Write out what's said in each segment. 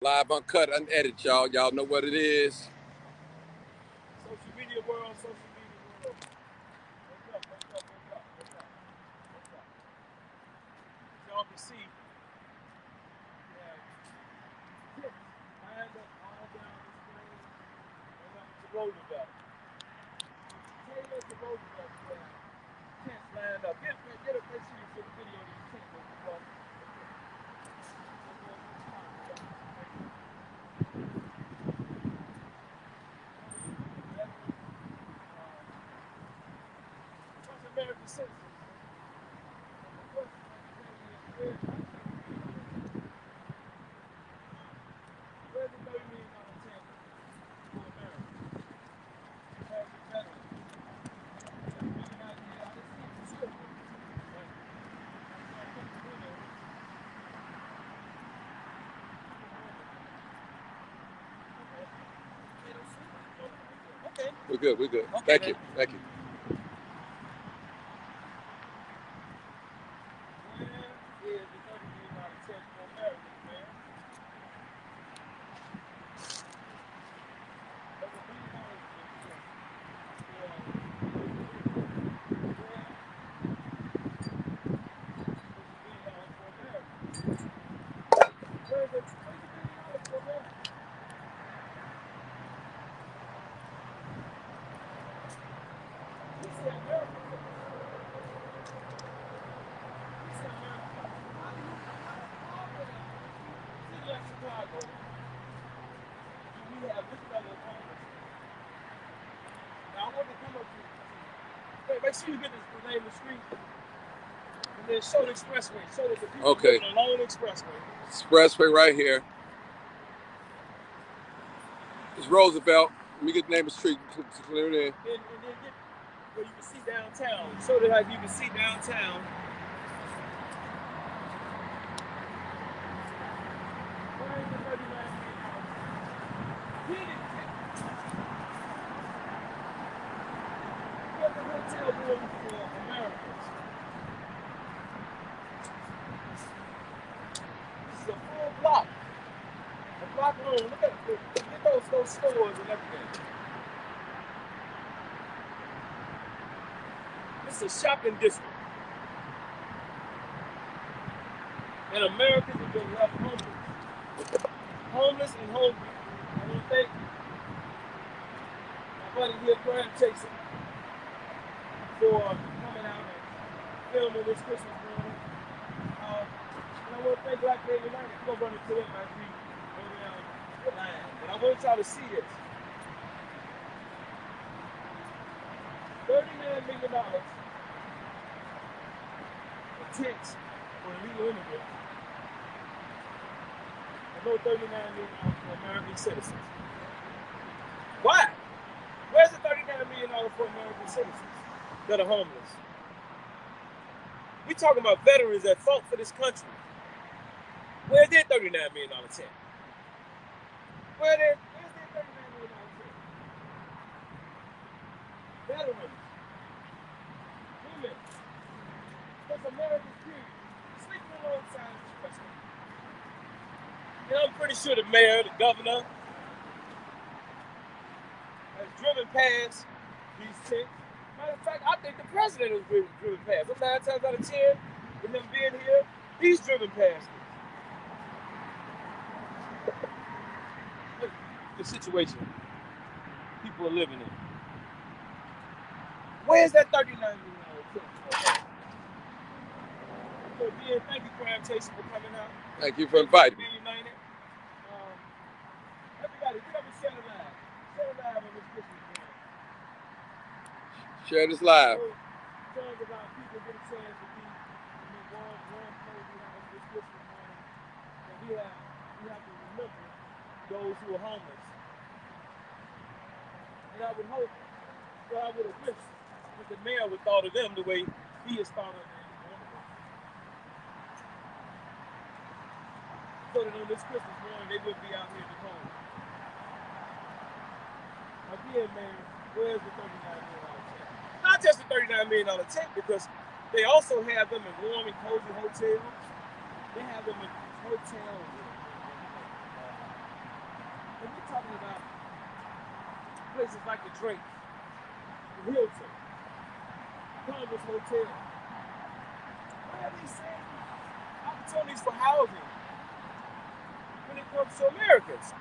Live, uncut, unedited, y'all. Y'all know what it is. Social media world, social media world. Wake up, wake up, wake up, wake up, wake up. As y'all can see, we have tips lined up all down this lane and up to Roosevelt. Taylor to Roosevelt, we have tents lined up. Get a make sure you see the video of these tents as well. American citizens. The question is, where's the $30 million tent for America? American veterans. Okay. We're good. We're good. Okay, Thank then. you. Thank you. Where is the $30 million tent for America, man? That's $1 billion tent. Where's the $1 billion for America? We say America. We say America. How do you city like Chicago? Do we have this level of homeless? Now I want to come up to make sure you get the name of the street. And then show the expressway. Show that the people Okay. living along the expressway. Expressway right here. It's Roosevelt. Let me get the name of the street to clear it in. And then get where you can see downtown. Show that how you can see downtown. Where is the $39 million? Where's the hotel room for Americans? This is a full block. A block long. Look at it. Look at those stores and everything. This is a shopping district. And Americans have been left homeless. Homeless and hungry. I want to thank my buddy here, Graham Chasing, for coming out and filming this Christmas morning. And I want to thank BlackMENUnited. We're going to run into them as we go down the line. But I want y'all to see this. $39 million for tents for illegal immigrants. And no $39 million for American citizens. Why? Where's the $39 million for American citizens that are homeless? We're talking about veterans that fought for this country. Where's their $39 million tent? Where's their $39 million tent? Veterans, women, because Americans period, sleeping alongside this president. And I'm pretty sure the mayor, the governor, has driven past these tents. Matter of fact, I think the president has driven past. So 9 times out of 10, with him being here, he's driven past it. Look, the situation people are living in. Where's that $39 million tent? So again, thank you, Graham Chasing, for coming out. Thank you for inviting me. BlackMENUnited. Everybody, get up and share the live. Share the live on this Christmas morning. Share this live. Songs about people get a chance to be in the warm, cozy house this Christmas morning. And we have to remember those who are homeless. And I would hope, I would have wished that the mayor would thought of them the way he has thought of them. So that on this Christmas morning, they wouldn't be out here in the cold. Again, man, where's the $39 million tent? Not just the $39 million tent, because they also have them in warm and cozy hotels. They have them in hotels places like the Drake, the Hilton, Congress Hotel. Where are these same opportunities for housing when it comes to Americans?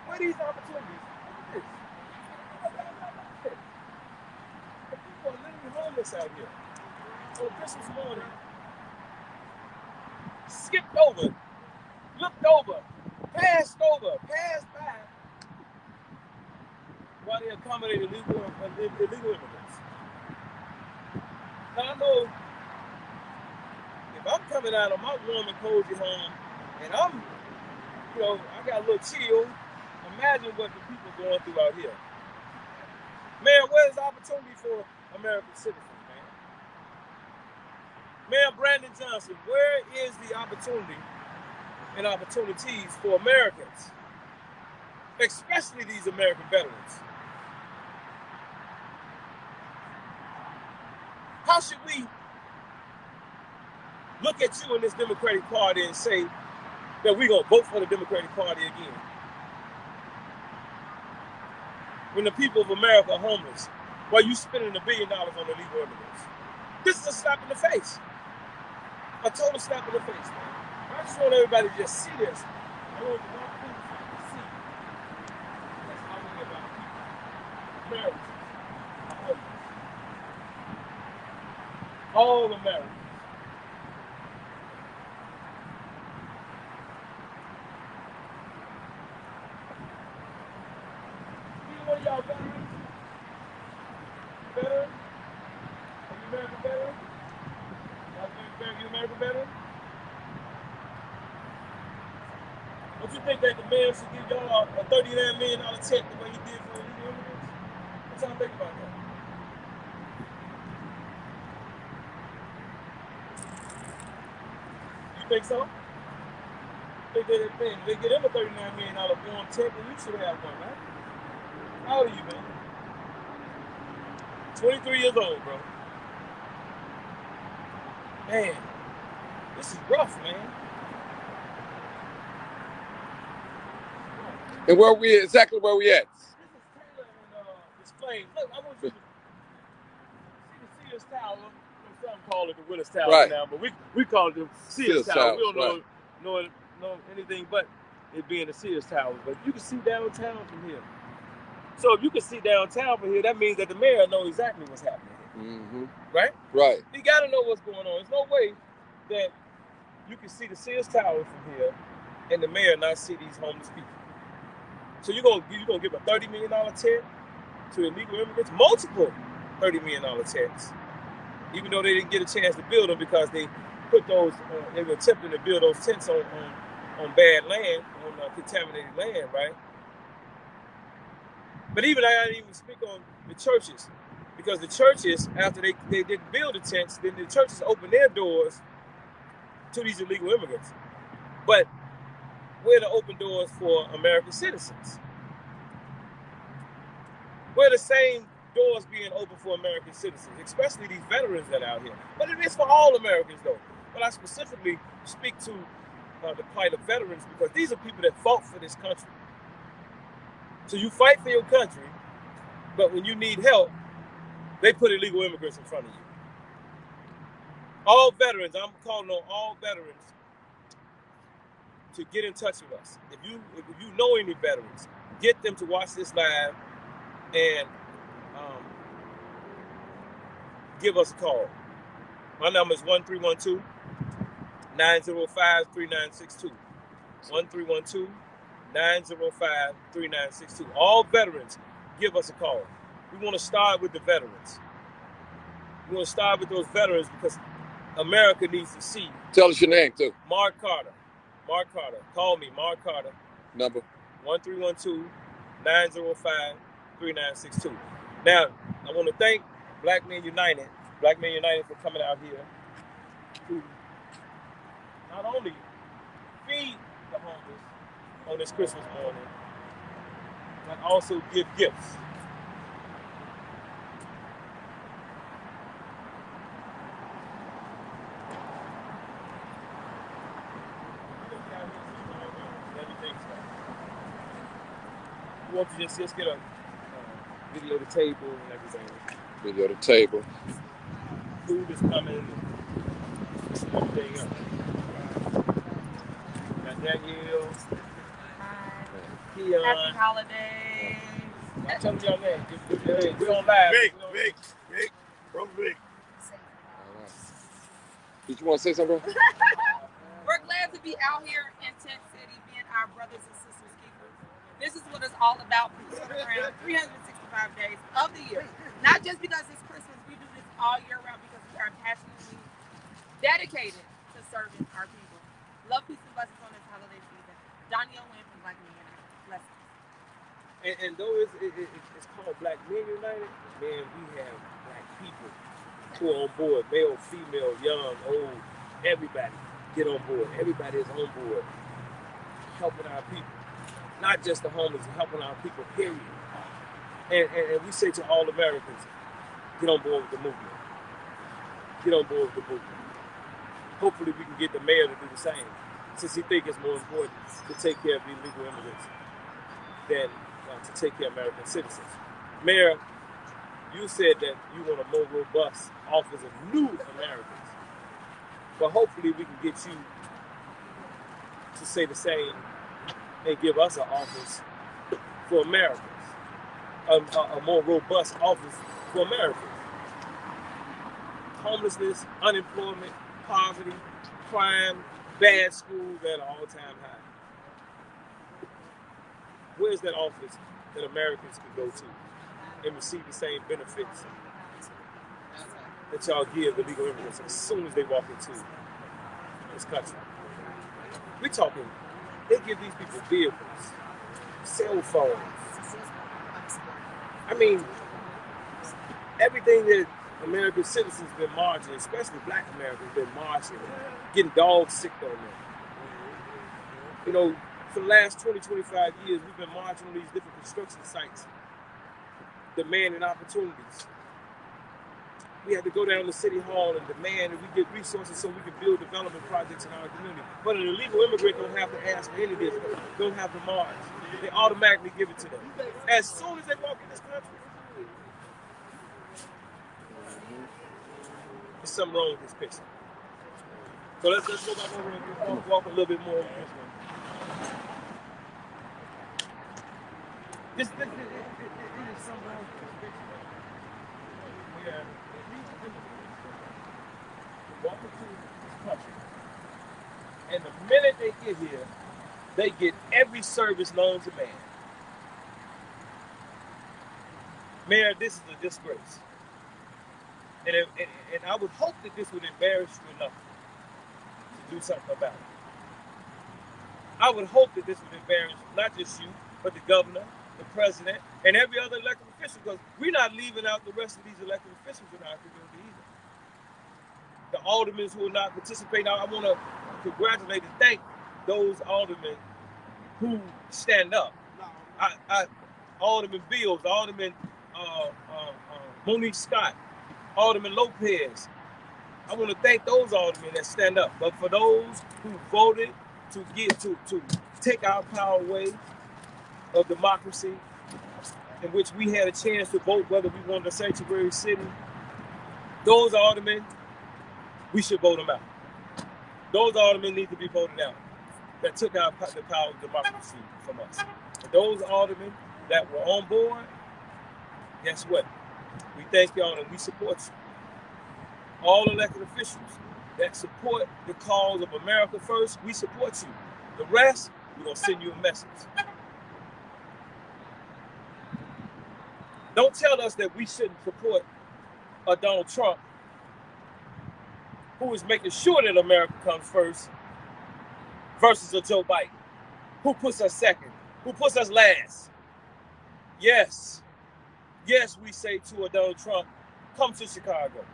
Where are these opportunities? Look at this. People are literally homeless out here. On Christmas morning, skipped over, looked over, passed by, while they accommodate illegal immigrants. Now I know if I'm coming out of my warm and cozy home and I'm, I got a little chill, imagine what the people going through out here. Man, where's the opportunity for American citizens, man? Mayor Brandon Johnson, where is the opportunity and opportunities for Americans, especially these American veterans? How should we look at you in this Democratic Party and say that we're going to vote for the Democratic Party again? When the people of America are homeless, while you spending $1 billion on illegal immigrants. This is a slap in the face. A total slap in the face, man. I just want everybody to just see this. I want the wrong people to see. That's how we live our people. Americans are homeless. All Americans. Either one of y'all veterans? Veteran? Are you American veteran? You American veteran? Don't you think that the mayor should give y'all a $39 million check the way he did for illegal immigrants? What y'all think about that? You think so? Think that they get him a $39 million warm check, and you should have one, right? How old are you, man? 23 years old, bro. Man, this is rough, man. And exactly where we at? This is Taylor and Display. Look, I want you to see the Sears Tower. Some call it the Willis Tower Right. now, but we call it the Sears Tower. We don't know anything but it being the Sears Tower. But you can see downtown from here. So if you can see downtown from here, that means that the mayor knows exactly what's happening here. Mm-hmm. Right? Right. He got to know what's going on. There's no way that you can see the Sears Tower from here and the mayor not see these homeless people. So you're gonna give a $30 million check to illegal immigrants, multiple $30 million checks, even though they didn't get a chance to build them because they put those, they were attempting to build those tents on bad land, on contaminated land, right? But I didn't even speak on the churches, because the churches, after they didn't build the tents, then the churches opened their doors to these illegal immigrants. But where the open doors for American citizens? Where the same doors being open for American citizens, especially these veterans that are out here. But it is for all Americans, though. But I specifically speak to the plight of veterans, because these are people that fought for this country. So you fight for your country, but when you need help, they put illegal immigrants in front of you. All veterans, I'm calling on all veterans to get in touch with us. If you know any veterans, get them to watch this live and give us a call. My number is 1-312-905-3962. 1-312-905-3962. All veterans, give us a call. We want to start with the veterans. We want to start with those veterans because America needs to see. Tell us your name, too. Mark Carter. Mark Carter. Call me, Mark Carter. Number? 1-312-905-3962. Now, I want to thank BlackMENUnited for coming out here to not only feed the homeless on this Christmas morning, but also give gifts. You want to just get a video of the table and everything. Video of the table. Food is coming. Everything else. Got Danielle. Keon. Happy holidays. I'm telling y'all that. We're on live. Big. Bro, big. Did you want to say something, bro? We're glad to be out here in Tent City, being our brothers and sisters keepers. This is what it's all about. Around 365 days of the year. Not just because it's Christmas. We do this all year round because we are passionately dedicated to serving our people. Love, peace, and blessings on this holiday season. Danielle Wynn from BlackMENUnited. Blessings. And though it's called BlackMENUnited, man, we have black people who are on board, male, female, young, old, everybody get on board. Everybody is on board helping our people. Not just the homeless, helping our people, period. And we say to all Americans, get on board with the movement. Get on board with the movement. Hopefully we can get the mayor to do the same, since he thinks it's more important to take care of illegal immigrants than to take care of American citizens. Mayor, you said that you want a more robust office of new Americans. But hopefully we can get you to say the same and give us an office for Americans. A more robust office for Americans. Homelessness, unemployment, poverty, crime, bad schools at an all-time high. Where's that office that Americans can go to and receive the same benefits that y'all give the legal immigrants as soon as they walk into this country? We're talking, they give these people vehicles, cell phones. I mean, everything that American citizens been marching, especially black Americans, been marching, getting dogs sick on them. You know, for the last 20, 25 years, we've been marching on these different construction sites, demanding opportunities. We had to go down to City Hall and demand that we get resources so we can build development projects in our community. But an illegal immigrant don't have to ask for any of this, don't have to march. They automatically give it to them. As soon as they walk in this country. There's something wrong with this picture. So let's go back over and walk a little bit more on this one. It is something wrong with this picture. Yeah. Walk into this country. And the minute they get here, they get every service known to man. Mayor, this is a disgrace. And I would hope that this would embarrass you enough to do something about it. I would hope that this would embarrass not just you, but the governor, the president, and every other elected official, because we're not leaving out the rest of these elected officials in our community either. The aldermen who are not participating, I want to congratulate and thank those aldermen who stand up. Alderman Bills, Alderman Monique Scott, Alderman Lopez. I want to thank those aldermen that stand up. But for those who voted to take our power away of democracy, in which we had a chance to vote whether we wanted a sanctuary city, those aldermen, we should vote them out. Those aldermen need to be voted out that took the power of democracy from us. And those aldermen that were on board, guess what? We thank y'all and we support you. All elected officials that support the cause of America first, we support you. The rest, we're going to send you a message. Don't tell us that we shouldn't support a Donald Trump who is making sure that America comes first versus a Joe Biden who puts us second, who puts us last. Yes, we say to a Donald Trump, come to Chicago.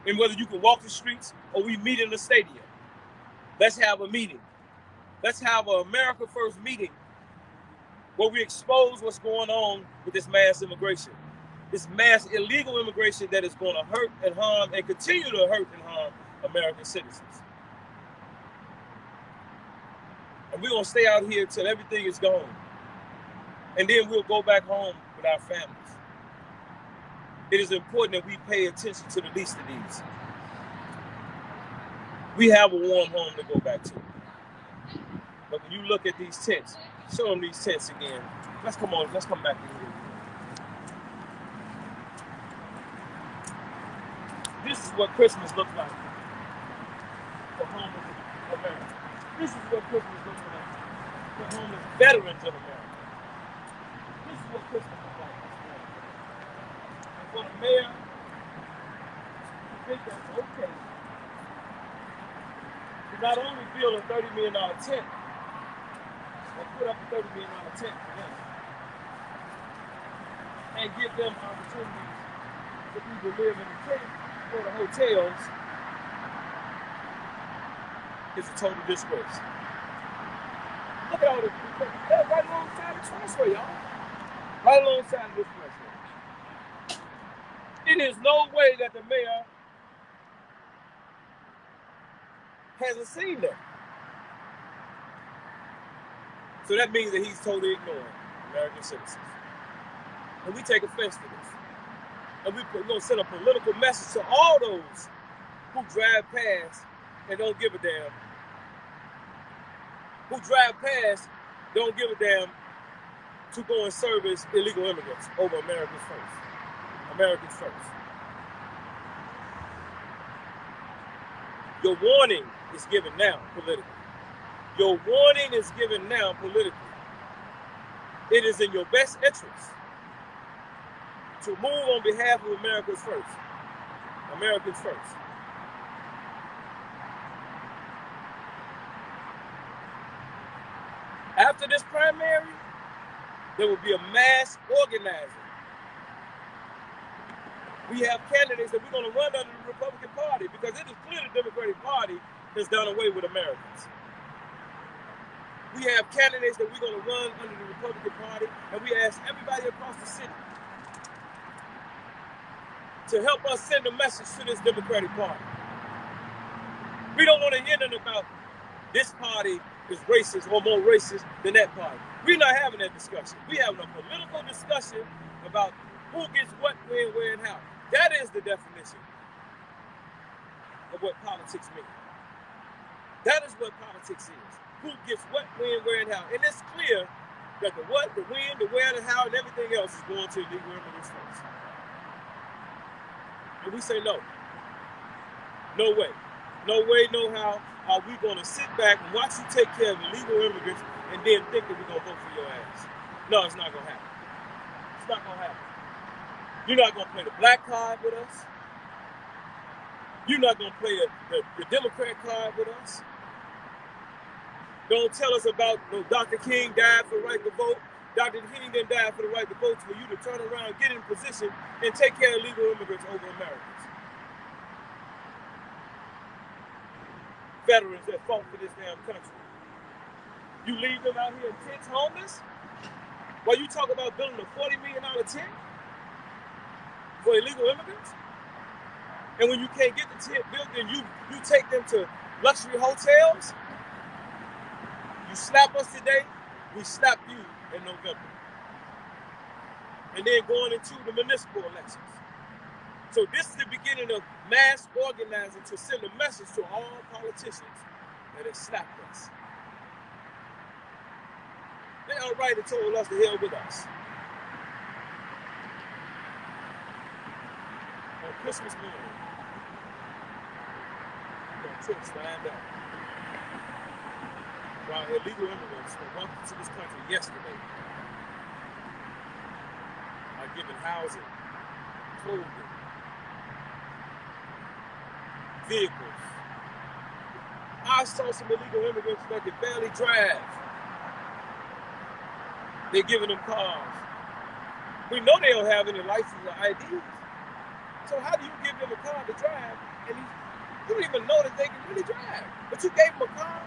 And whether you can walk the streets or we meet in the stadium, let's have a meeting. Let's have an America First meeting where we expose what's going on with this mass immigration, this mass illegal immigration that is going to hurt and harm and continue to hurt and harm American citizens. And we're going to stay out here till everything is gone. And then we'll go back home with our families. It is important that we pay attention to the least of these. We have a warm home to go back to. But when you look at these tents, show them these tents again. Let's come back in here. This is what Christmas looks like for homeless America. This is what Christmas looks like for homeless veterans of America. This is what Christmas looks like. And for the mayor, I think that's okay to not only build a $30 million tent, but put up a $30 million tent for them and give them opportunities to either live in the tent or the hotels is a total disgrace. Look at all this. That's right alongside the expressway, y'all. Right alongside the expressway. It is no way that the mayor hasn't seen that. So that means that he's totally ignoring American citizens. And we take offense to this. And we're going to send a political message to all those who drive past and don't give a damn. Who drive past, don't give a damn to go and service illegal immigrants over Americans first. Americans first. Your warning is given now politically. Your warning is given now politically. It is in your best interest to move on behalf of Americans first. Americans first. After this primary, there will be a mass organizing. We have candidates that we're going to run under the Republican Party because it is clear the Democratic Party has done away with Americans. We have candidates that we're going to run under the Republican Party, and we ask everybody across the city to help us send a message to this Democratic Party. We don't want to hear nothing about this party is racist or more racist than that party. We're not having that discussion. We're having a political discussion about who gets what, when, where, and how. That is the definition of what politics means. That is what politics is. Who gets what, when, where, and how. And it's clear that the what, the when, the where, the how, and everything else is going to illegal immigrants first. And we say no. No way. No way, no how are we going to sit back and watch you take care of illegal immigrants and then think that we're going to vote for your ass. No, it's not going to happen. It's not going to happen. You're not going to play the black card with us. You're not going to play the Democrat card with us. Don't tell us about Dr. King died for the right to vote. Dr. King didn't die for the right to vote, for you to turn around, get in position, and take care of illegal immigrants over Americans. Veterans that fought for this damn country. You leave them out here in tents homeless? While you talk about building a $40 million tent for illegal immigrants? And when you can't get the tent built, then you take them to luxury hotels? You slap us today, we slap you in November. And then going into the municipal elections. So this is the beginning of mass organizing to send a message to all politicians that have slapped us. They already told us to hell with us. On Christmas morning, the troops lined up while illegal immigrants were welcomed to this country yesterday are given housing, clothing, vehicles. I saw some illegal immigrants that could barely drive. They're giving them cars. We know they don't have any license or IDs. So how do you give them a car to drive and you don't even know that they can really drive? But you gave them a car.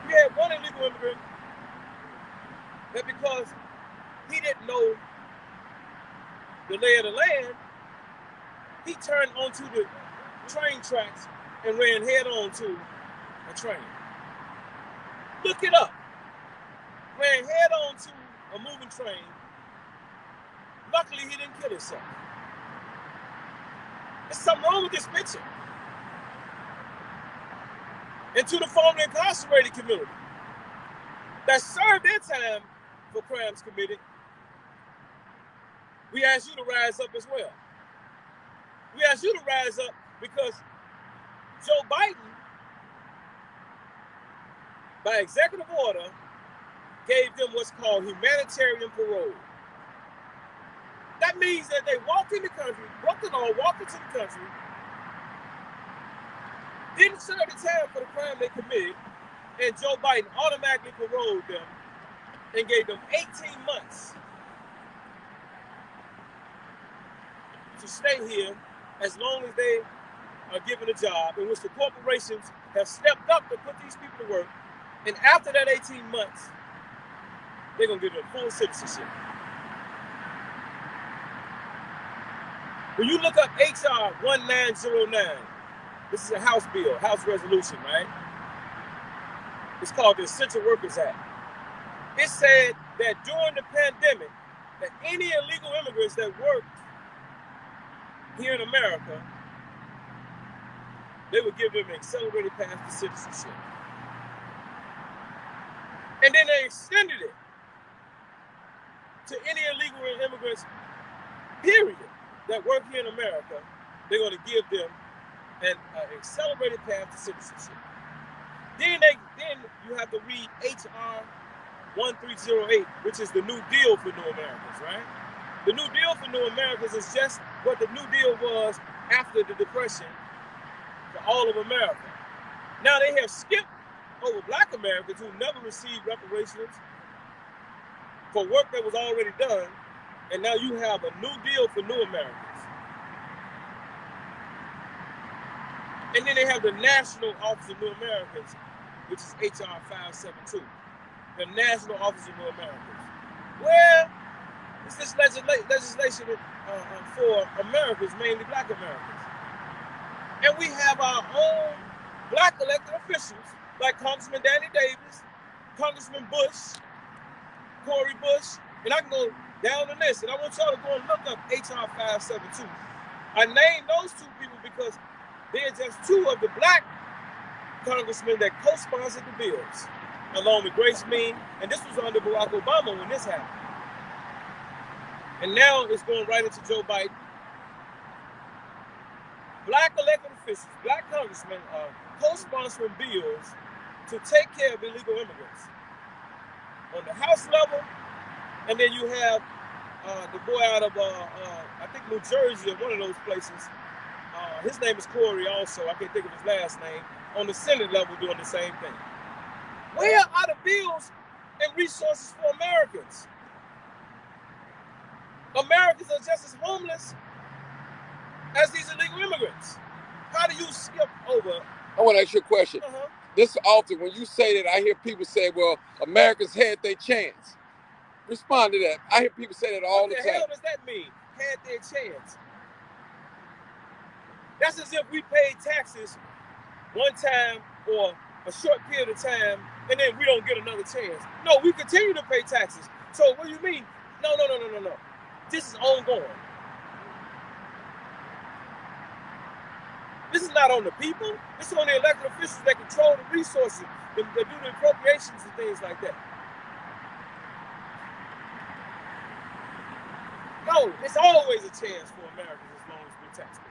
We had one illegal immigrant that because he didn't know the lay of the land, he turned onto the train tracks and ran head on to a train. took it up, ran head on to a moving train. Luckily, he didn't kill himself. There's something wrong with this picture. And to the formerly incarcerated community that served their time for crimes committed, we ask you to rise up as well. We ask you to rise up because Joe Biden, by executive order, gave them what's called humanitarian parole. That means that they walked in the country, broke the law, walked into the country, didn't serve the time for the crime they committed, and Joe Biden automatically paroled them and gave them 18 months to stay here as long as they are given a job, in which the corporations have stepped up to put these people to work. And after that 18 months, they're going to give them full citizenship. When you look up HR 1909, this is a House bill, House resolution, right? It's called the Essential Workers Act. It said that during the pandemic, that any illegal immigrants that worked here in America, they would give them an accelerated path to citizenship. And then they extended it to any illegal immigrants, period, that work here in America. They're going to give them an accelerated path to citizenship. Then you have to read HR 1308, which is the New Deal for New Americans, right? The New Deal for New Americans is just what the New Deal was after the Depression for all of America. Now they have skipped over Black Americans who never received reparations for work that was already done, and now you have a New Deal for New Americans. And then they have the National Office of New Americans, which is HR 572, the National Office of New Americans. Well, it's this legislation for Americans, mainly Black Americans. And we have our own Black elected officials, like Congressman Danny Davis, Congressman Bush, Cori Bush, and I can go down the list. And I want y'all to go and look up HR 572. I named those two people because they're just two of the Black congressmen that co-sponsored the bills, along with Grace Mean, and this was under Barack Obama when this happened. And now it's going right into Joe Biden. Black elected officials, Black congressmen are co-sponsoring bills to take care of illegal immigrants on the House level, and then you have the boy out of, I think, New Jersey or one of those places. His name is Corey also. I can't think of his last name. On the Senate level doing the same thing. Where are the bills and resources for Americans? Americans are just as homeless as these illegal immigrants. How do you skip over? I want to ask you a question. This often, when you say that, I hear people say, well, Americans had their chance. Respond to that. I hear people say that all the time. What the hell does that mean? Had their chance. That's as if we paid taxes one time or a short period of time, and then we don't get another chance. No, we continue to pay taxes. So what do you mean? No. This is ongoing. This is not on the people. This is on the elected officials that control the resources, that do the appropriations and things like that. No, it's always a chance for Americans as long as we're taxpayers.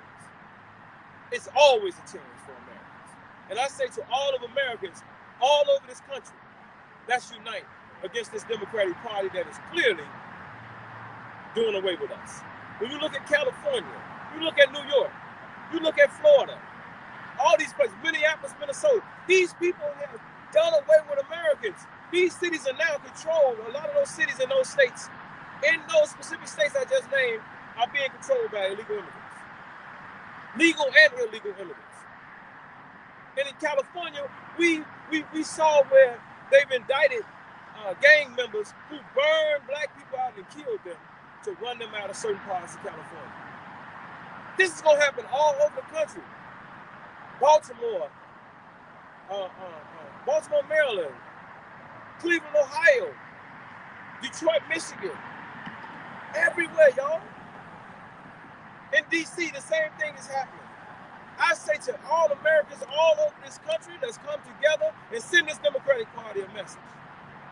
It's always a chance for Americans. And I say to all of Americans, all over this country, let's unite against this Democratic Party that is clearly doing away with us. When you look at California, you look at New York, you look at Florida, all these places, Minneapolis, Minnesota, these people have done away with Americans. These cities are now controlled. A lot of those cities in those states, in those specific states I just named, are being controlled by illegal immigrants. Legal and illegal immigrants. And in California, we saw where they've indicted gang members who burned Black people out and killed them to run them out of certain parts of California. This is going to happen all over the country. Baltimore, Maryland, Cleveland, Ohio, Detroit, Michigan, everywhere, y'all. In D.C., the same thing is happening. I say to all Americans all over this country, let's come together and send this Democratic Party a message.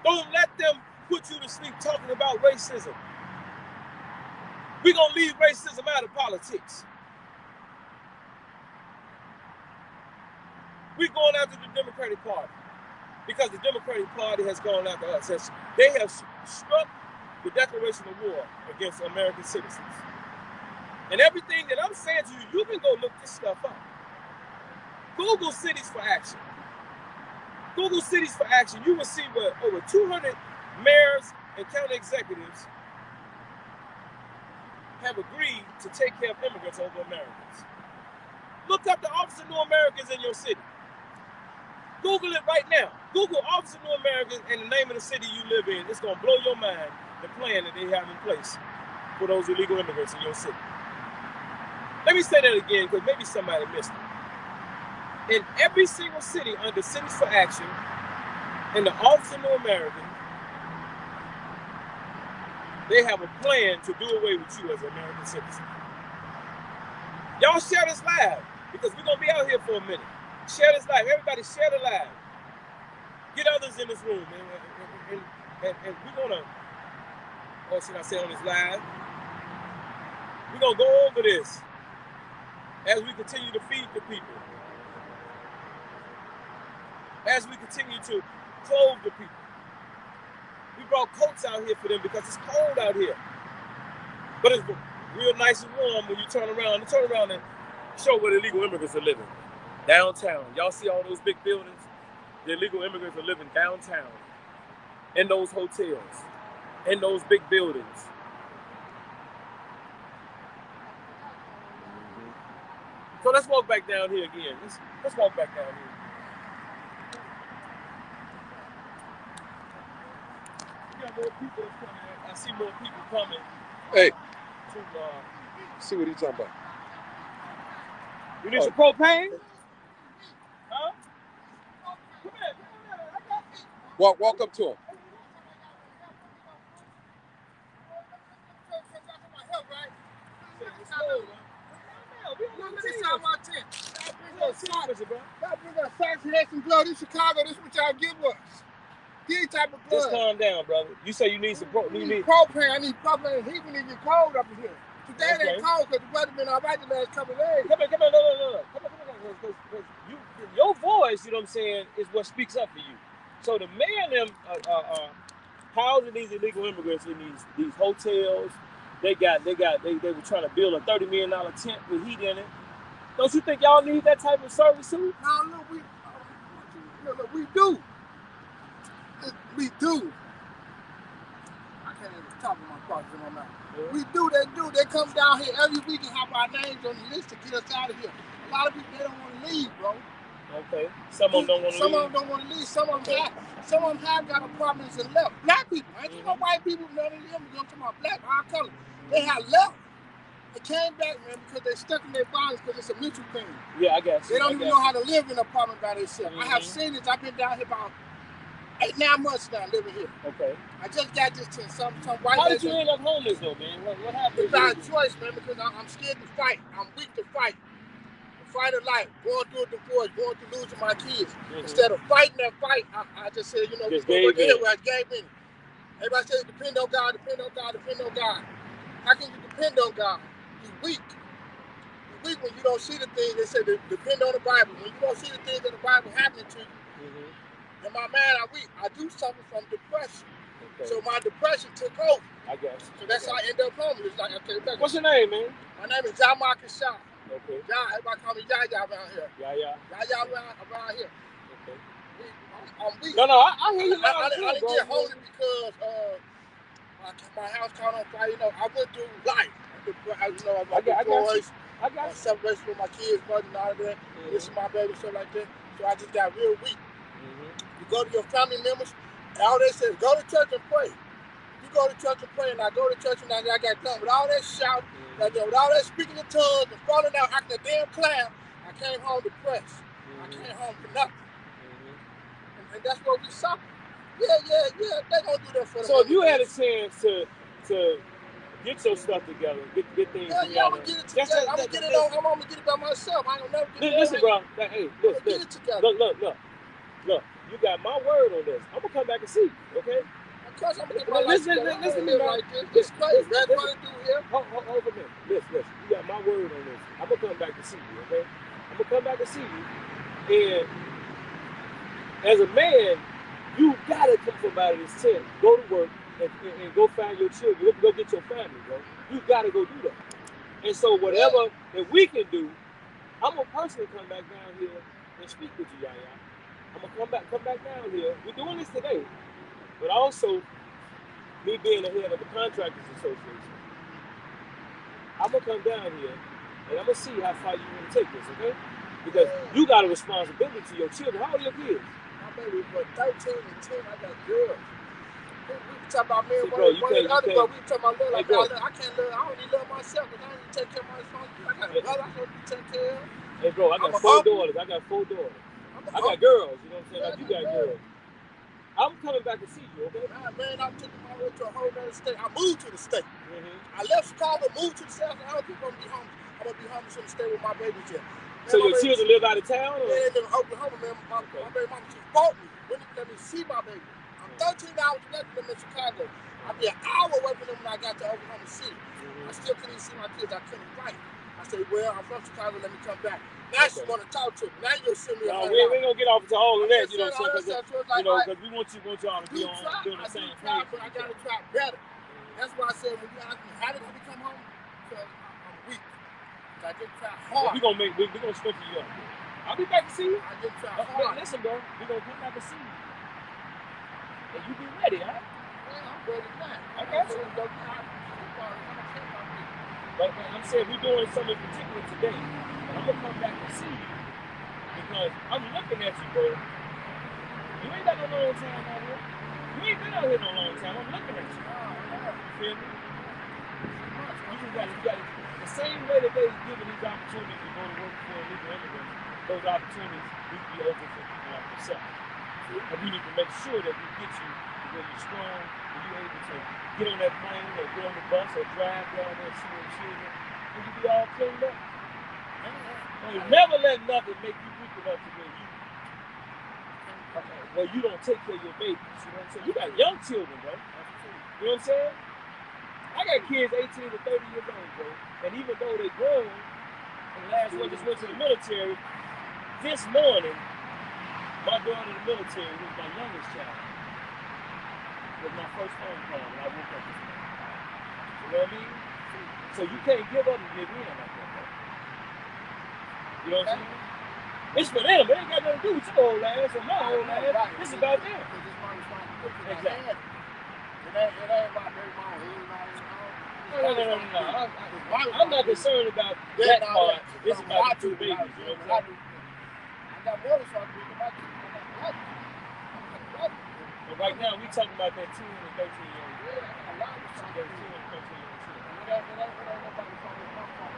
Don't let them put you to sleep talking about racism. We're going to leave racism out of politics. We're going after the Democratic Party because the Democratic Party has gone after us. They have struck the declaration of war against American citizens. And everything that I'm saying to you, you can go look this stuff up. Google Cities for Action. Google Cities for Action. You will see where over 200 mayors and county executives have agreed to take care of immigrants over Americans. Look up the Office of New Americans in your city. Google it right now. Google Office of New Americans and the name of the city you live in. It's going to blow your mind, the plan that they have in place for those illegal immigrants in your city. Let me say that again because maybe somebody missed it. In every single city under Cities for Action, in the Office of New Americans, they have a plan to do away with you as an American citizen. Y'all share this live because we're going to be out here for a minute. Share this live. Everybody share the live. Get others in this room. And we're going to, or should I say on this live, we're going to go over this as we continue to feed the people. As we continue to clothe the people. We brought coats out here for them because it's cold out here. But it's real nice and warm when you turn around and show where the illegal immigrants are living. Downtown. Y'all see all those big buildings? The illegal immigrants are living downtown. In those hotels. In those big buildings. So let's walk back down here again. Let's walk back down here. We got more people coming. I see more people coming. Hey. To see what he's talking about. You need some propane? Huh? Come here. I got you. Walk up to him. In Chicago, this is what y'all give us. These type of blood. Just calm down, brother. You say you need some propane. I need propane. Heat when it get cold up in here. Today it ain't cold because the weather been all right the last couple of days. Come here, no. Come on. Your voice, you know what I'm saying, is what speaks up for you. So the man them housing these illegal immigrants in these hotels. They were trying to build a $30 million tent with heat in it. Don't you think y'all need that type of service too? No, look, we do. We do. I can't even talk with my thoughts in my mouth. Yeah. We do. They come down here every week and have our names on the list to get us out of here. A lot of people, they don't want to leave, bro. Okay. Some of them don't want to leave. Some of them don't want to leave. Some of them have got apartments and left. Black people. I ain't talking about white people. None of them. We're talking about black, our color. They have left. They came back, man, because they're stuck in their bodies because it's a mental thing. Yeah, I guess. They don't even know how to live in an apartment by themselves. I have seen this. I've been down here about 8-9 months now living here. Okay. I just got this to some white. How did you end up homeless though, man? What happened? It's by choice, man, because I'm scared to fight. I'm weak to fight. The fight of life, going through a divorce, going through losing my kids. Instead of fighting that fight, I just said, just gave in. I gave in. Everybody says depend on God, depend on God, depend on God. How can you depend on God? You're weak. You're weak when you don't see the things. They say depend on the Bible. When you don't see the things in the Bible happening to you, in my mind, I'm weak. I do suffer from depression. Okay. So my depression took over. I guess. So that's how I ended up homeless. Like, okay, what's your name, man? My name is John Marcus Shaw. Okay. Everybody call me Yaya around here. Yaya around here. Okay. I'm weak. No, I hear you. I didn't get homeless because my house caught on fire. You know, I went through life. I got separation with my kids, mother, and all of that. This is my baby, stuff like that. So I just got real weak. You go to your family members, and all they say is go to church and pray. You go to church and pray, and I go to church and I got done with all that shouting, with all that speaking in tongues and falling out acting a damn clown. I came home depressed. I came home for nothing. And that's what we suffer. Yeah. They're gonna do that for them. So if you had a chance to get your stuff together, get things together. Yeah, I'm gonna get it together. I'm gonna get it by myself. I don't never get it. Listen, bro. Hey, listen. Get it together. Look. You got my word on this. I'm gonna come back and see you, okay? Of course, I'm gonna get my life together. Listen to me, man. This crazy. That's what I do here. Hold a minute. Listen. You got my word on this. I'm gonna come back to see you, okay? I'm gonna come back to see you, and as a man, you gotta come from out of this tent, go to work, and go find your children, go get your family, bro. You gotta go do that. And so whatever that we can do, I'm gonna personally come back down here and speak with you, Yaya. I'm gonna come back down here. We're doing this today, but also me being the head of the Contractors Association, I'm gonna come down here and I'm gonna see how far you want to take this, okay? Because you got a responsibility to your children. How old are your kids? My baby was 13 and 10. I got girls. We talking about me and one you of the other girls. We talking about love. Hey, I can't love. I only love myself, because I ain't take care of my responsibility. I got a brother I supposed to take care of. Hey, bro, I got four daughters. I got girls. You know what I'm saying? Like you got girls. I'm coming back to see you, okay? Man, I took my way to a whole other state. I moved to the state. I left Chicago, moved to the South, and I don't think I'm gonna be homeless. I'm gonna be homeless in the state with my babies here. So your children live out of town? Or? Yeah, they live in Oklahoma, man. My baby mama, she bought me. Wouldn't let me see my baby. I'm 13 hours away from them in Chicago. I'd be an hour away from them when I got to Oklahoma City. I still couldn't even see my kids. I couldn't write. I said, well, I'm from Chicago. Let me come back. Now she want to talk to me. Now you'll send me a we ain't gonna get off to all of that, you know what I'm saying? Because we want y'all to be on doing the same thing. But I gotta try better. That's why I said when you ask me how did I become home, because I'm weak. I didn't try hard. We're gonna strengthen you up. I'll be back to see you. I didn't try hard. Listen, bro, we're gonna come back to see you. And you be ready, huh? Yeah, I'm ready now. I got you. But I'm saying we're doing something particular today. And I'm gonna come back and see you. Because I'm looking at you, bro. You ain't got no long time out here. You ain't been out here no long time. I'm looking at you. You feel me? You got the same way that they're giving these opportunities to go to work for illegal immigrants, those opportunities need to be open for people like yourself. And we need to make sure that we get you when you're strong and you're able to get on that plane or get on the bus or drive down there and see your children and you be all cleaned up. And never let nothing make you weak enough to where you don't take care of your babies. You know what I'm saying? You got young children, bro. You know what I'm saying? I got kids 18 to 30 years old, bro. And even though they grown, and the last one just went to the military, this morning, my daughter in the military was my youngest child. Was my first phone call when I woke up this morning. You know what I mean? So you can't give up and give in like that, bro. You know what I'm saying? It's for them. It ain't got nothing to do with your old ass or my old ass. It's about them. Exactly. It ain't about their mom. No. I'm not concerned about that part. It's about the two babies. You know what I'm saying? I got motorcycles. But right now, we talking about that 10 and 13 year old. Yeah, a lot of stuff. 10 and 13 year old. It ain't nobody calling my phone.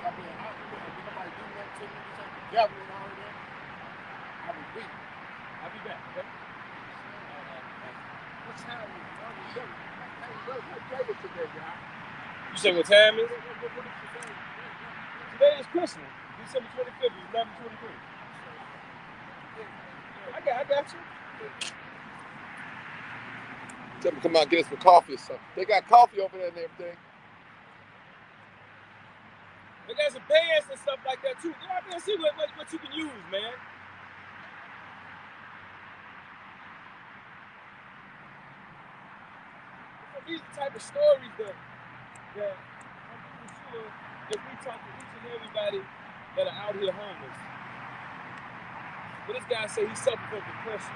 I mean, nobody do that to me. It's like the devil and all that. I was weak. I'll be back, okay? What time is it? What day is today, y'all? You say what time is it? Today is Christmas. December 25th is 11/23. I got you. Tell them to come out and get us some coffee or something. They got coffee over there and everything. They got some pants and stuff like that too. Go out there and see what you can use, man. These are the type of stories that I'm pretty sure if we talk to each and everybody that are out here homeless. But this guy said he suffered from depression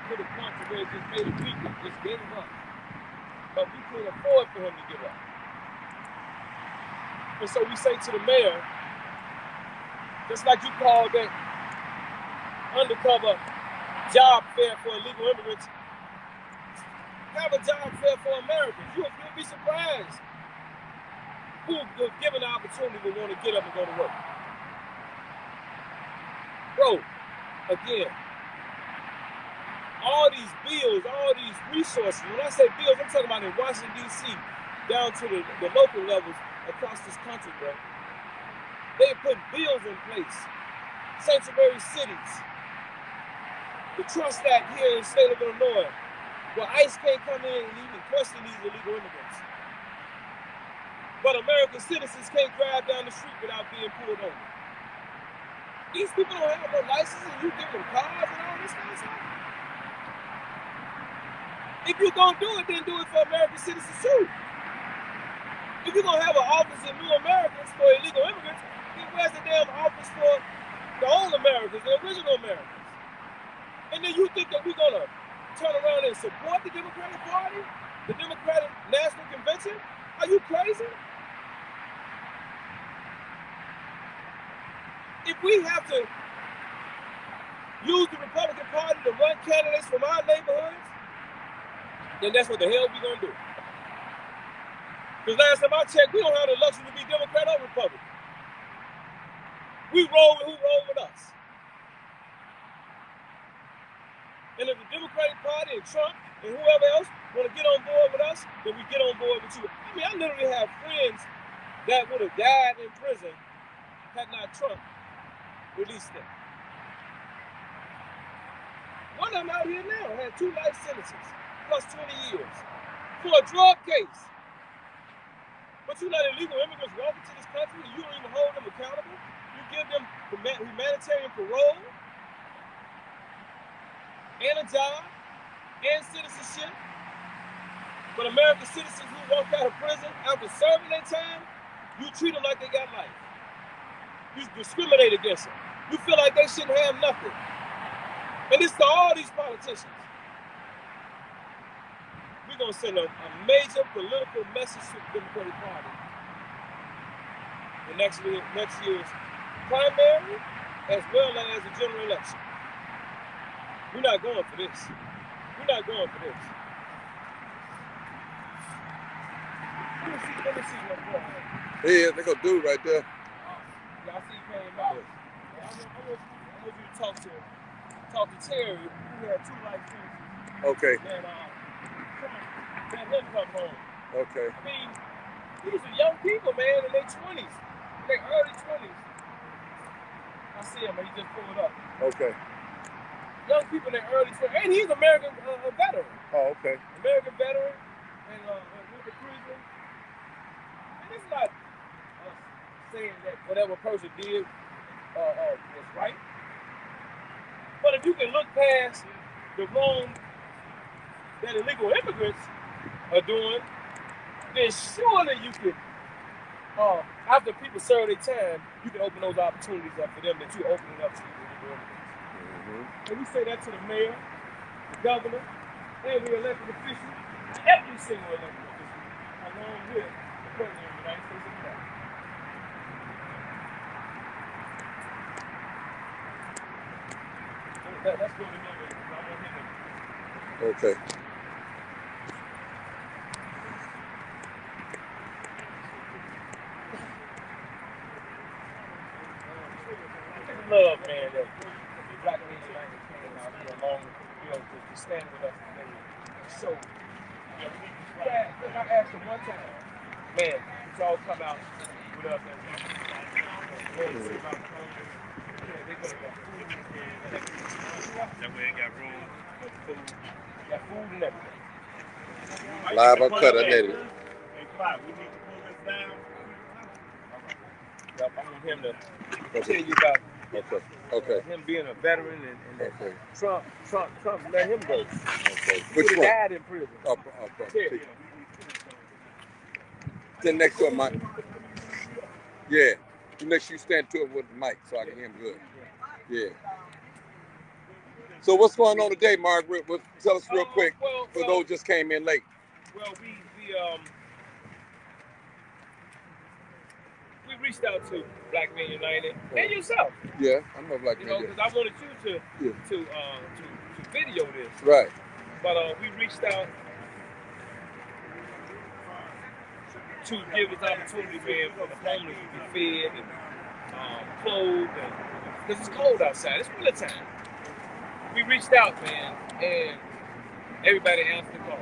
to the point to where it just made him weak and just gave him up. But we can't afford for him to give up. And so we say to the mayor, just like you called that undercover job fair for illegal immigrants, have a job fair for Americans. You'll be surprised who, given the opportunity, will want to get up and go to work. Bro, again, all these bills, all these resources. When I say bills, I'm talking about in Washington, D.C., down to the local levels across this country, bro. They put bills in place. Sanctuary cities. The Trust Act here in the state of Illinois, where ICE can't come in and even question these illegal immigrants. But American citizens can't drive down the street without being pulled over. These people don't have no license, and you give them cars and all this kind of stuff. If you're going to do it, then do it for American citizens too. If you're going to have an office in New Americans for illegal immigrants, then where's the damn office for the old Americans, the original Americans? And then you think that we're going to turn around and support the Democratic Party, the Democratic National Convention? Are you crazy? If we have to use the Republican Party to run candidates from our neighborhoods, then that's what the hell we're going to do. Because last time I checked, we don't have the luxury to be Democrat or Republican. We roll with who roll with us. And if the Democratic Party and Trump and whoever else want to get on board with us, then we get on board with you. I mean, I literally have friends that would have died in prison had not Trump released them. One of them out here now had 2 life sentences, plus 20 years, for a drug case. But you let illegal immigrants walk into this country and you don't even hold them accountable. You give them humanitarian parole, and a job, and citizenship. But American citizens who walk out of prison after serving their time, you treat them like they got life. You discriminate against them. You feel like they shouldn't have nothing. And it's to all these politicians. We're going to send a major political message to the Democratic Party in next year's primary as well as the general election. We're not going for this. We're not going for this. Let me see what's going on. Yeah, they go dude right there. Y'all see he came out. I want you to talk to Terry, who had 2 life sentences. Okay. That let him come home. Okay. I mean, these are young people, man, in their 20s, in their early 20s. I see him, but he just pulled up. Okay. Young people in their early 20s, and he's an American veteran. Oh, okay. American veteran, and with the prison. And it's not saying that whatever person did was right. But if you can look past the wrong that illegal immigrants are doing, then surely you can, after people serve their time, you can open those opportunities up for them that you're opening up to illegal immigrants. And we say that to the mayor, the governor, every elected official, every single elected official, along with the president of the United States of America. That's what it is. I want him to. Okay. Love, man, that BlackMENUnited came out here along with, to stand with us today. So, I asked them one time, man, it's all come out with us that way it got room, food, got food and everything. Live uncut, I did it. Hey, Clyde, we need to pull this down. I want him to tell you about him being a veteran and Trump let him go. Okay. He Which one? died in prison. Stand next to him, Mike. Yeah. Make sure you stand to him with the mic so I can hear him good. Yeah. So what's going on today, Margaret? Tell us real quick for those just came in late. Well, we reached out to BlackMENUnited and yourself. Yeah, I know BlackMENUnited. You know, because I wanted you to video this. Right. But we reached out to give this opportunity, man, for the homeless to be fed and clothed, because it's cold outside. It's winter time. We reached out, man, and Everybody answered the call.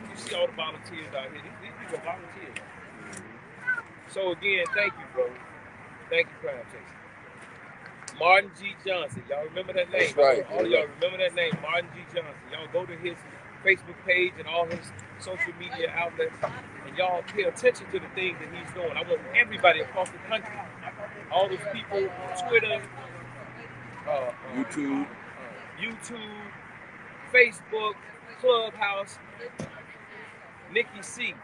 You see all the volunteers out here. These people are volunteers. So again, thank you, bro. Thank you, Crime Chaser. Martin G. Johnson. Y'all remember that name? That's right. All of y'all remember that name, Martin G. Johnson. Y'all go to his Facebook page and all his social media outlets, and y'all pay attention to the things that he's doing. I want everybody across the country, all those people on Twitter, YouTube, Facebook, Clubhouse, Nikki C,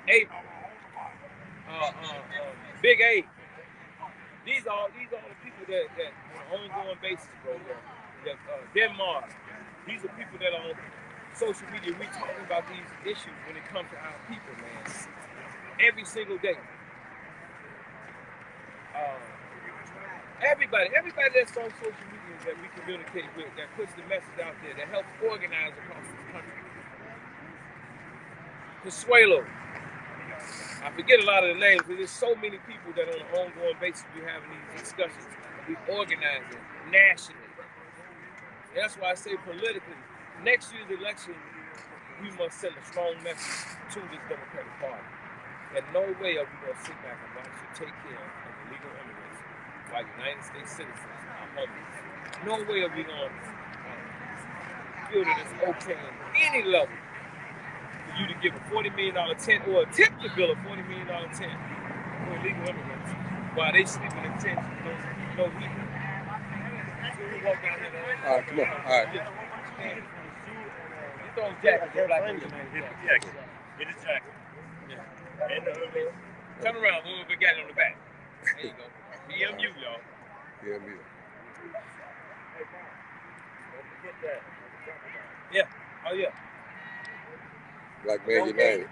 April, Big A. These are the people that on an ongoing basis, bro. Denmark. These are people that are on social media. We talking about these issues when it comes to our people, man. Every single day. Everybody that's on social media that we communicate with, that puts the message out there, that helps organize across this country. Consuelo. I forget a lot of the names, but there's so many people that on an ongoing basis we having these discussions. We organize it nationally. And that's why I say politically, next year's election, we must send a strong message to this Democratic Party. And no way are we going to sit back and watch you take care of illegal immigrants while United States citizens are homeless. No way are we going to feel that it's okay at any level for you to give a $40 million tent or attempt to build a $40 million tent for illegal immigrants while they sleeping in tents with no heat. So we walk down here. All right, come on. All right. You throw jacket for BlackMENUnited. Get his jacket. Yeah. And turn around, we got it on the back. There you go. BMU, y'all. BMU. Yeah. Oh, yeah. BlackMENUnited.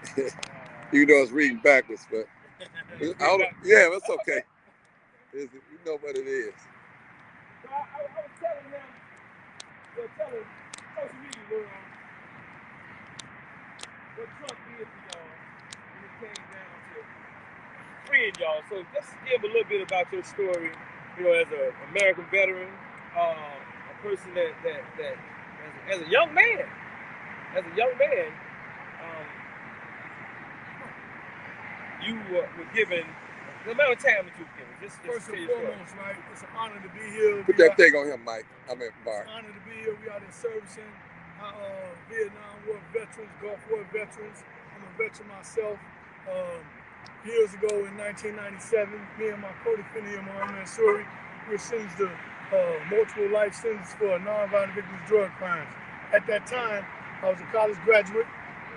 You know it's reading backwards, but yeah, that's okay. You know what it is. So I was telling them, telling social media world what Trump did to y'all when it came down to freeing y'all. So just give a little bit about your story, as an American veteran, a person that as a young man, you were given the amount of time that you were given. Just First and foremost, right, it's an honor to be here. Put that thing on him, Mike. I mean, Bart. It's an honor to be here. We out in servicing Vietnam War veterans, Gulf War veterans. I'm a veteran myself. Years ago in 1997, me and my co-defendant here, Mohammed Suri, we were sentenced to multiple life sentences for non-violent victims drug crimes. At that time, I was a college graduate.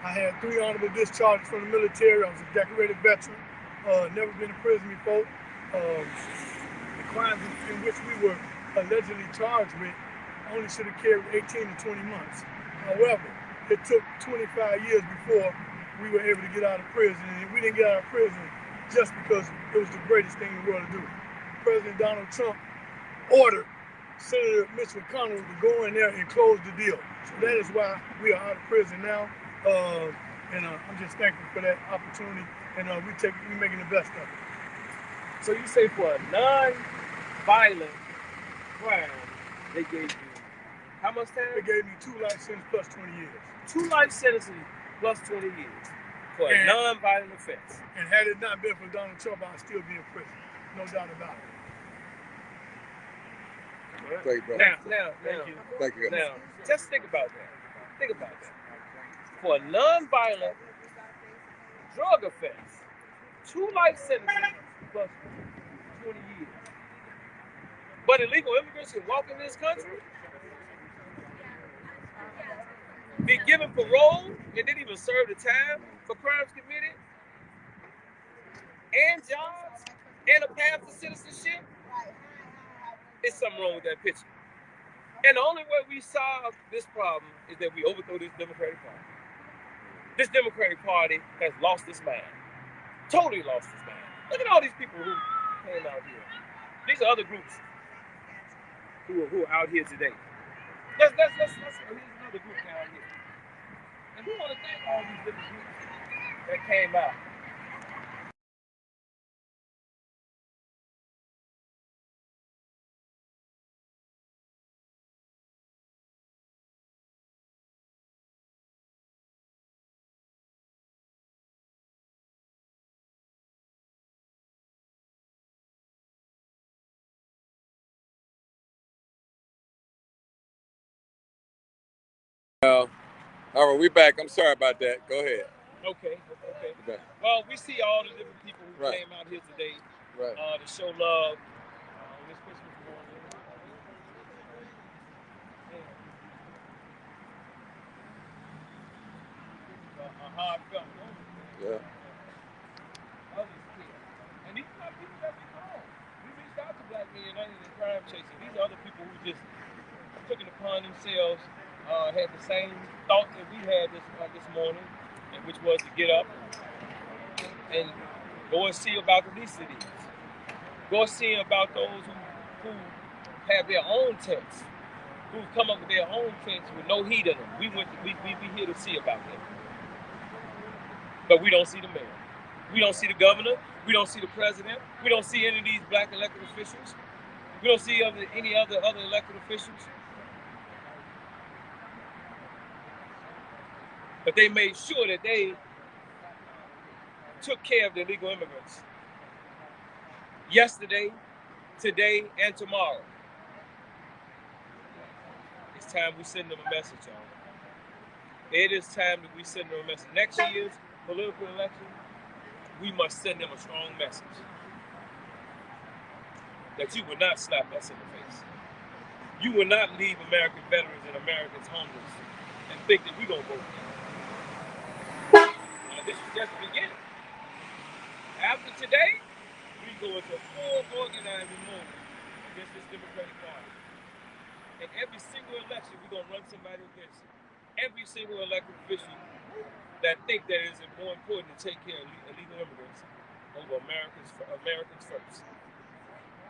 I had 3 honorable discharges from the military. I was a decorated veteran. Never been in prison before. The crimes in which we were allegedly charged with only should have carried 18 to 20 months. However, it took 25 years before we were able to get out of prison. And we didn't get out of prison just because it was the greatest thing in the world to do. President Donald Trump ordered Senator Mitch McConnell to go in there and close the deal. So that is why we are out of prison now. And I'm just thankful for that opportunity. And we're making the best of it. So you say for a non-violent crime, they gave you how much time? They gave me 2 life sentences plus 20 years. 2 life sentences plus 20 years for a non-violent offense. And had it not been for Donald Trump, I'd still be in prison. No doubt about it. Thank you, bro. Thank you. Now, just think about that. Think about that. For a non-violent drug offense, 2 life sentences plus 20 years. But illegal immigrants can walk in this country, be given parole, and didn't even serve the time for crimes committed, and jobs, and a path to citizenship. There's something wrong with that picture. And the only way we solve this problem is that we overthrow this Democratic Party. This Democratic Party has lost its mind. Totally lost its mind. Look at all these people who came out here. These are other groups who are out here today. Here's another group down here. And we want to thank all these different groups that came out. All right, we back. I'm sorry about that. Go ahead. Okay. Well, we see all the different people who came out here today to show love on this Christmas morning. Hard felt moment. Yeah. Others care. And these are not people that we call. We reached out to BlackMENUnited and Crime Chasing. These are other people who just took it upon themselves, had the same thought that we had this morning, which was to get up and go and see about the least of these. Go and see about those who have their own tents, who've come up with their own tents with no heat in them. We here to see about them. But we don't see the mayor. We don't see the governor. We don't see the president. We don't see any of these black elected officials. We don't see any other elected officials. But they made sure that they took care of the illegal immigrants yesterday, today, and tomorrow. It's time we send them a message, y'all. It is time that we send them a message. Next year's political election, we must send them a strong message that you will not slap us in the face. You will not leave American veterans and Americans homeless and think that we're going to vote for them. Now, this is just the beginning. After today, we go into full organizing mode against this Democratic Party. In every single election, we're going to run somebody against it. Every single elected official that think that it is more important to take care of illegal immigrants over Americans first.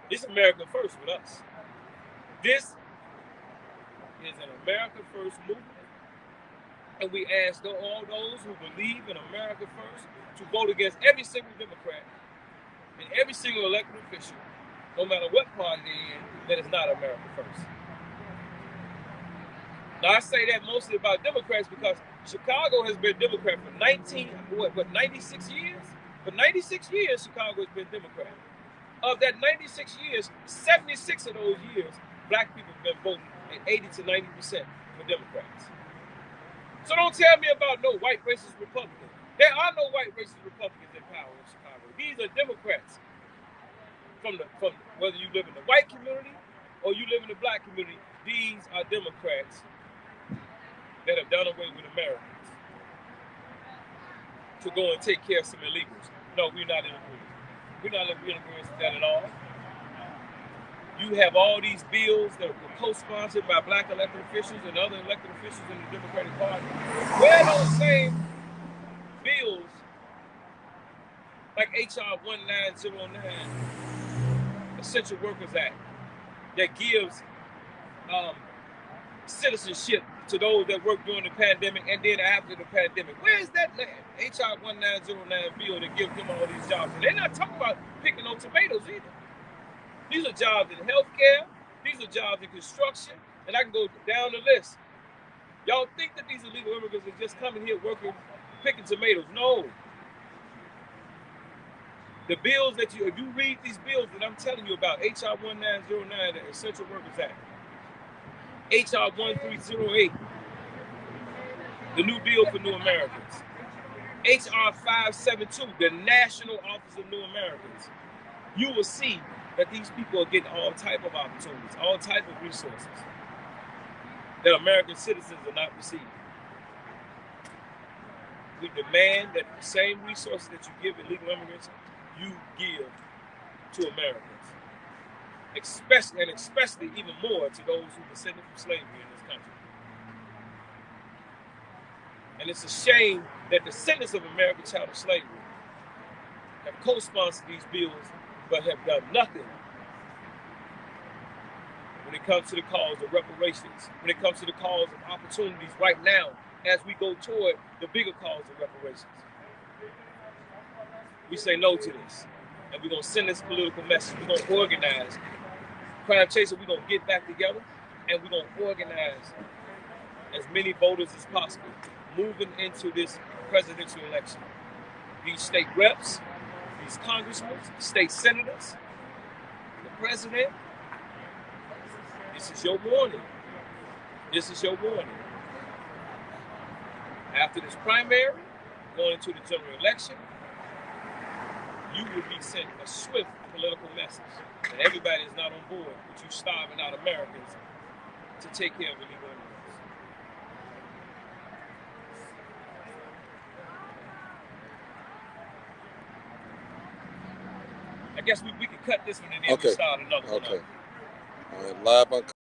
It's America first with us. This is an America first movement, and we ask all those who believe in America first to vote against every single Democrat and every single elected official, no matter what party they're in, that is not America first. Now, I say that mostly about Democrats because Chicago has been Democrat for 96 years? For 96 years, Chicago has been Democrat. Of that 96 years, 76 of those years, black people have been voting at 80 to 90% for Democrats. So don't tell me about no white racist Republicans. There are no white racist Republicans in power in Chicago. These are Democrats. From whether you live in the white community or you live in the black community, these are Democrats that have done away with Americans to go and take care of some illegals. No, we're not in agreement. We're not in agreement with that at all. You have all these bills that were co-sponsored by black elected officials and other elected officials in the Democratic Party. Where are those same bills, like H.R. 1909, Essential Workers Act, that gives citizenship to those that work during the pandemic and then after the pandemic? Where is that H.R. 1909 bill that gives them all these jobs? And they're not talking about picking on tomatoes either. These are jobs in healthcare. These are jobs in construction. And I can go down the list. Y'all think that these illegal immigrants are just coming here working, picking tomatoes? No. The bills that if you read these bills that I'm telling you about, H.R. 1909, the Essential Workers Act, H.R. 1308, the New Deal for New Americans, H.R. 572, the National Office of New Americans, you will see that these people are getting all type of opportunities, all type of resources that American citizens are not receiving. We demand that the same resources that you give illegal immigrants, you give to Americans, especially even more to those who descended from slavery in this country. And it's a shame that descendants of American chattel slavery have co-sponsored these bills but have done nothing when it comes to the cause of reparations, when it comes to the cause of opportunities right now as we go toward the bigger cause of reparations. We say no to this, and we're going to send this political message. We're going to organize. Crime Chaser, we're going to get back together, and we're going to organize as many voters as possible moving into this presidential election. These state reps, these congressmen, state senators, the president, this is your warning. This is your warning. After this primary, going into the general election, you will be sent a swift political message that everybody is not on board with you starving out Americans to take care of illegal immigrants. I guess we can cut this one and then we start another one. Okay. All right, live on